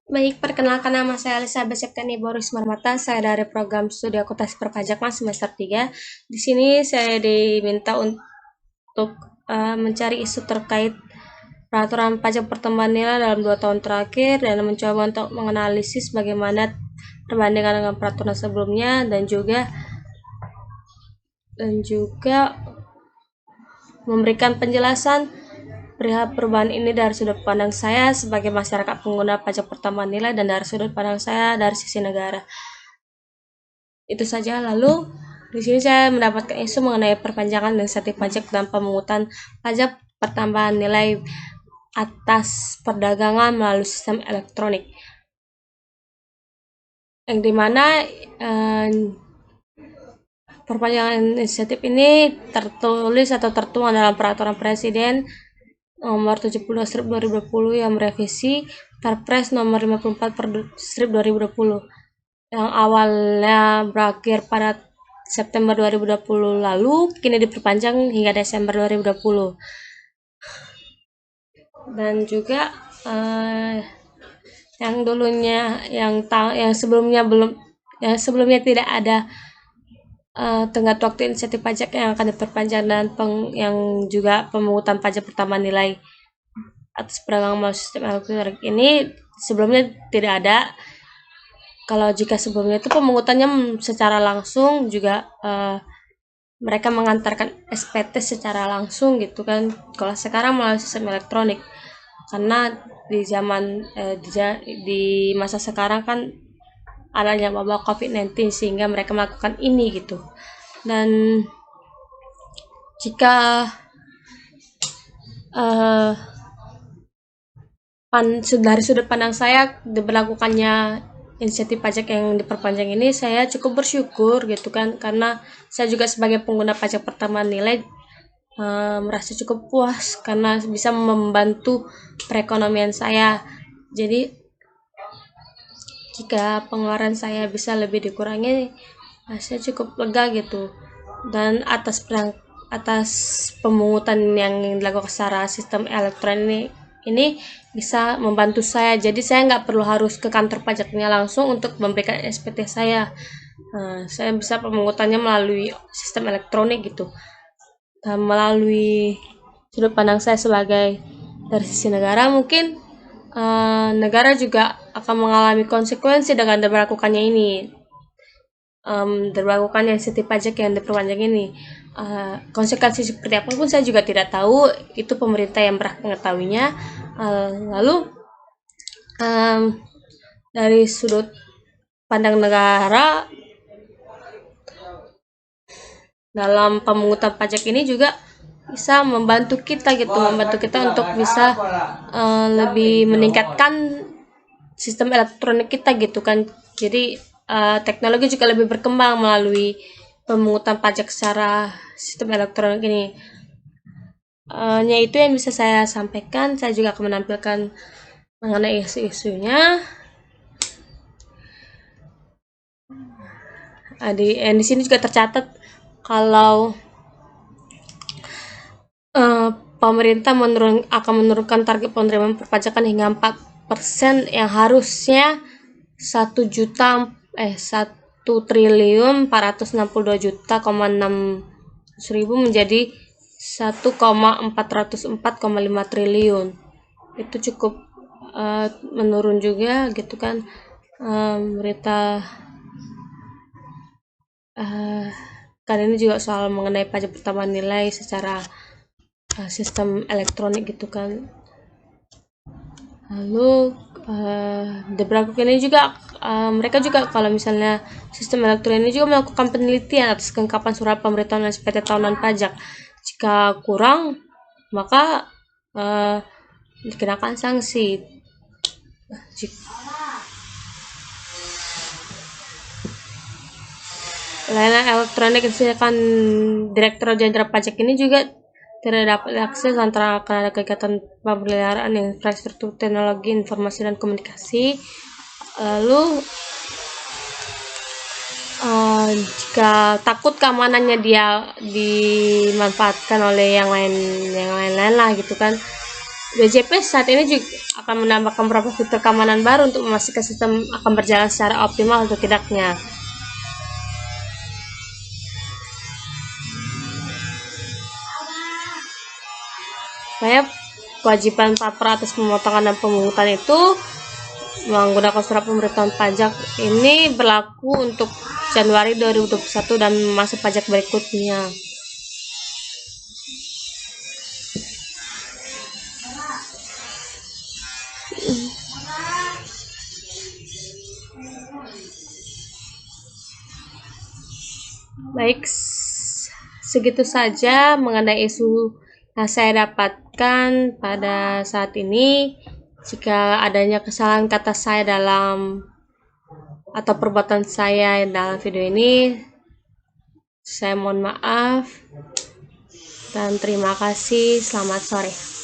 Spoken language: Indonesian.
Baik, perkenalkan nama saya Elizabeth Septiani Boris Marmata. Saya dari program studi akuntansi perpajak Mas semester 3. Di sini saya diminta untuk mencari isu terkait peraturan pajak pertambahan nilai dalam 2 tahun terakhir dan mencoba untuk menganalisis bagaimana perbandingan dengan peraturan sebelumnya dan juga memberikan penjelasan perihal perubahan ini dari sudut pandang saya sebagai masyarakat pengguna pajak pertambahan nilai dan dari sudut pandang saya dari sisi negara. Itu saja. Lalu di sini saya mendapatkan isu mengenai perpanjangan insentif pajak dan pemungutan pajak pertambahan nilai atas perdagangan melalui sistem elektronik, yang dimana eh, perpanjangan insentif ini tertulis atau tertuang dalam peraturan presiden nomor 70 strip 2020 yang merevisi Perpres nomor 54 strip 2020 yang awalnya berakhir pada September 2020 lalu kini diperpanjang hingga Desember 2020. Dan juga yang dulunya yang sebelumnya tidak ada tenggat waktu insentif pajak yang akan diperpanjang dan yang juga pemungutan pajak pertambahan nilai atas perdagangan melalui sistem elektronik ini sebelumnya tidak ada. Kalau jika sebelumnya itu pemungutannya secara langsung juga mereka mengantarkan SPT secara langsung gitu kan. Kalau sekarang melalui sistem elektronik, karena di zaman di masa sekarang kan adanya wabah COVID-19 sehingga mereka melakukan ini gitu. Dan jika uh, dari sudut pandang saya diberlakukannya insentif pajak yang diperpanjang ini, saya cukup bersyukur gitu kan, karena saya juga sebagai pengguna pajak pertambahan nilai merasa cukup puas karena bisa membantu perekonomian saya. Jadi jika pengeluaran saya bisa lebih dikurangi, saya cukup lega gitu. Dan atas pemungutan yang dilakukan secara sistem elektronik ini bisa membantu saya, jadi saya nggak perlu harus ke kantor pajaknya langsung untuk memberikan SPT saya. Saya bisa pemungutannya melalui sistem elektronik gitu. Dan melalui sudut pandang saya sebagai dari sisi negara, mungkin negara juga akan mengalami konsekuensi dengan diberlakukannya ini, diberlakukannya insentif pajak yang diperpanjang ini. Konsekuensi seperti apa pun saya juga tidak tahu, itu pemerintah yang berhak mengetahuinya. Lalu dari sudut pandang negara dalam pemungutan pajak ini juga bisa membantu kita gitu, membantu kita untuk bisa lebih meningkatkan sistem elektronik kita gitu kan. Jadi teknologi juga lebih berkembang melalui pemungutan pajak secara sistem elektronik ini. Itu yang bisa saya sampaikan. Saya juga akan menampilkan mengenai isu-isunya. Di sini juga tercatat kalau pemerintah akan menurunkan target penerimaan perpajakan hingga 4% yang harusnya 1.462.600.000 menjadi 1,404,5 triliun. Itu cukup menurun juga gitu kan. Berita kali ini juga soal mengenai pajak pertambahan nilai secara sistem elektronik gitu kan. Lalu diberlakukan ini juga mereka juga kalau misalnya sistem elektronik ini juga melakukan penelitian atas kelengkapan surat pemberitahuan SPT tahunan pajak. Jika kurang, maka dikenakan sanksi. Layanan elektronik yang disediakan Direktur Jenderal Pajak ini juga tidak dapat diakses antara akan ada kegiatan pemeliharaan infrastruktur teknologi informasi dan komunikasi. Lalu jika takut keamanannya dia dimanfaatkan oleh yang lain lah gitu kan, BJP saat ini juga akan menambahkan beberapa fitur keamanan baru untuk memastikan sistem akan berjalan secara optimal atau tidaknya. Saya kewajiban paper atas pemotongan dan pemungutan itu menggunakan surat pemberitahuan pajak ini berlaku untuk Januari 2021 dan masa pajak berikutnya. Baik, segitu saja mengenai isu yang saya dapatkan pada saat ini. Jika adanya kesalahan kata saya dalam atau perbuatan saya dalam video ini, saya mohon maaf dan terima kasih. Selamat sore.